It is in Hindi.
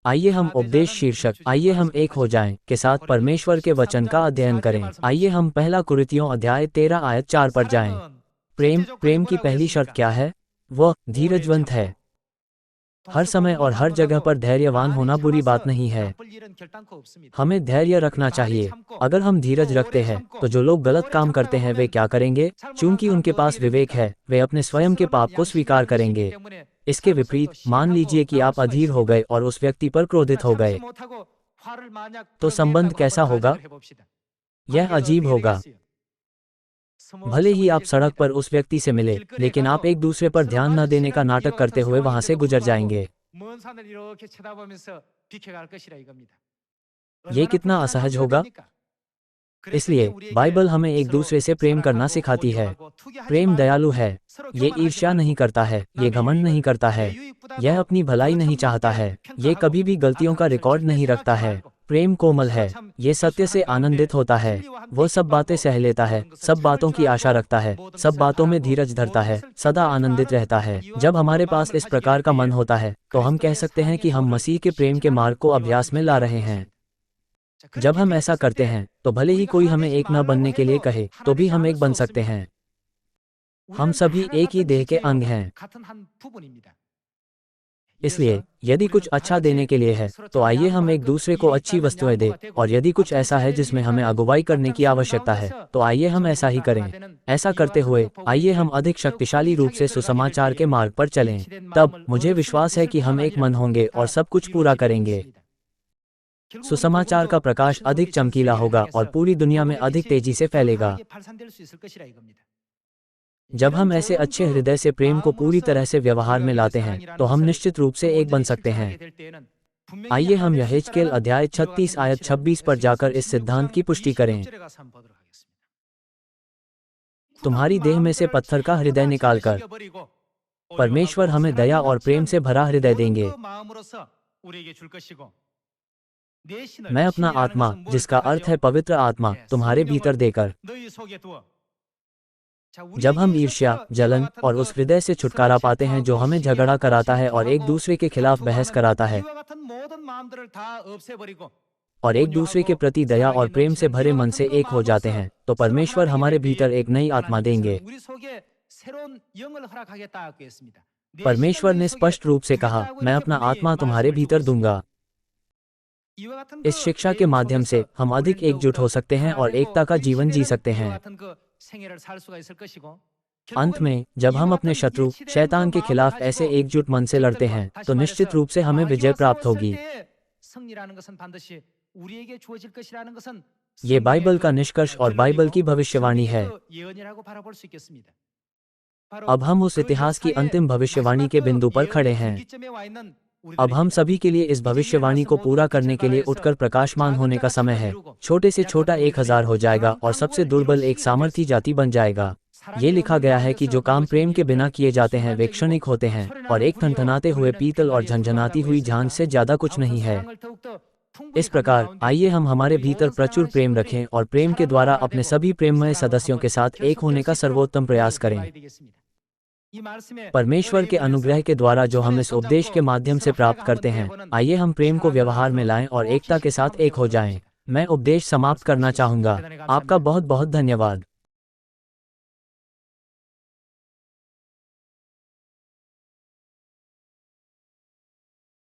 आइए हम उपदेश शीर्षक आइए हम एक हो जाएं के साथ परमेश्वर के वचन का अध्ययन करें। आइए हम पहला कुरिन्थियों अध्याय 13 आयत 4 पर जाएं। प्रेम की पहली शर्त क्या है? वह धीरजवंत है। हर समय और हर जगह पर धैर्यवान होना बुरी बात नहीं है। हमें धैर्य रखना चाहिए। अगर हम धीरज रखते हैं तो जो लोग गलत काम करते हैं वे क्या करेंगे? चूंकि उनके पास विवेक है, वे अपने स्वयं के पाप को स्वीकार करेंगे। इसके विपरीत, मान लीजिए कि आप अधीर हो गए और उस व्यक्ति पर क्रोधित हो गए, तो संबंध कैसा होगा? यह अजीब होगा। भले ही आप सड़क पर उस व्यक्ति से मिले, लेकिन आप एक दूसरे पर ध्यान न देने का नाटक करते हुए वहां से गुजर जाएंगे। ये कितना असहज होगा? इसलिए बाइबल हमें एक दूसरे से प्रेम करना सिखाती है। प्रेम दयालु है। ये ईर्ष्या नहीं करता है, ये घमंड नहीं करता है, यह अपनी भलाई नहीं चाहता है, ये कभी भी गलतियों का रिकॉर्ड नहीं रखता है। प्रेम कोमल है, ये सत्य से आनंदित होता है, वो सब बातें सह लेता है, सब बातों की आशा रखता है, सब बातों में धीरज धरता है, सदा आनंदित रहता है। जब हमारे पास इस प्रकार का मन होता है तो हम कह सकते हैं कि हम मसीह के प्रेम के मार्ग को अभ्यास में ला रहे हैं। जब हम ऐसा करते हैं तो भले ही कोई हमें एक न बनने के लिए कहे तो भी हम एक बन सकते हैं। हम सभी एक ही देह के अंग हैं। इसलिए यदि कुछ अच्छा देने के लिए है तो आइए हम एक दूसरे को अच्छी वस्तुएं दें, और यदि कुछ ऐसा है जिसमें हमें अगुवाई करने की आवश्यकता है तो आइए हम ऐसा ही करें। ऐसा करते हुए आइए हम अधिक शक्तिशाली रूप से सुसमाचार के मार्ग पर चलें। तब मुझे विश्वास है कि हम एक मन होंगे और सब कुछ पूरा करेंगे। सुसमाचार का प्रकाश अधिक चमकीला होगा और पूरी दुनिया में अधिक तेजी से फैलेगा। जब हम ऐसे अच्छे हृदय से प्रेम को पूरी तरह से व्यवहार में लाते हैं तो हम निश्चित रूप से एक बन सकते हैं। आइए हम यहेजकेल अध्याय 36 आयत 26 पर जाकर इस सिद्धांत की पुष्टि करें। तुम्हारी देह में से पत्थर का हृदय निकालकर परमेश्वर हमें दया और प्रेम से भरा हृदय देंगे। मैं अपना आत्मा, जिसका अर्थ है पवित्र आत्मा, तुम्हारे भीतर देकर। जब हम ईर्ष्या, जलन और उस हृदय से छुटकारा पाते हैं जो हमें झगड़ा कराता है और एक दूसरे के खिलाफ बहस कराता है, और एक दूसरे के प्रति दया और प्रेम से भरे मन से एक हो जाते हैं, तो परमेश्वर हमारे भीतर एक नई आत्मा देंगे। परमेश्वर ने स्पष्ट रूप से कहा, मैं अपना आत्मा तुम्हारे भीतर दूंगा। इस शिक्षा के माध्यम से हम अधिक एकजुट हो सकते हैं और एकता का जीवन जी सकते हैं। अंत में, जब हम अपने शत्रु शैतान के खिलाफ ऐसे एकजुट मन से लड़ते हैं तो निश्चित रूप से हमें विजय प्राप्त होगी। ये बाइबल का निष्कर्ष और बाइबल की भविष्यवाणी है। अब हम उस इतिहास की अंतिम भविष्यवाणी के बिंदु पर खड़े हैं। अब हम सभी के लिए इस भविष्यवाणी को पूरा करने के लिए उठकर प्रकाशमान होने का समय है। छोटे से छोटा 1000 हो जाएगा और सबसे दुर्बल एक सामर्थी जाति बन जाएगा। ये लिखा गया है कि जो काम प्रेम के बिना किए जाते हैं वे क्षणिक होते हैं, और एक थनथनाते हुए पीतल और झंझनाती हुई झांझ से ज्यादा कुछ नहीं है। इस प्रकार आइए हम हमारे भीतर प्रचुर प्रेम रखें और प्रेम के द्वारा अपने सभी प्रेममय सदस्यों के साथ एक होने का सर्वोत्तम प्रयास करें। परमेश्वर के अनुग्रह के द्वारा जो हम इस उपदेश के माध्यम से प्राप्त करते हैं, आइए हम प्रेम को व्यवहार में लाएं और एकता के साथ एक हो जाएं। मैं उपदेश समाप्त करना चाहूंगा। आपका बहुत बहुत धन्यवाद।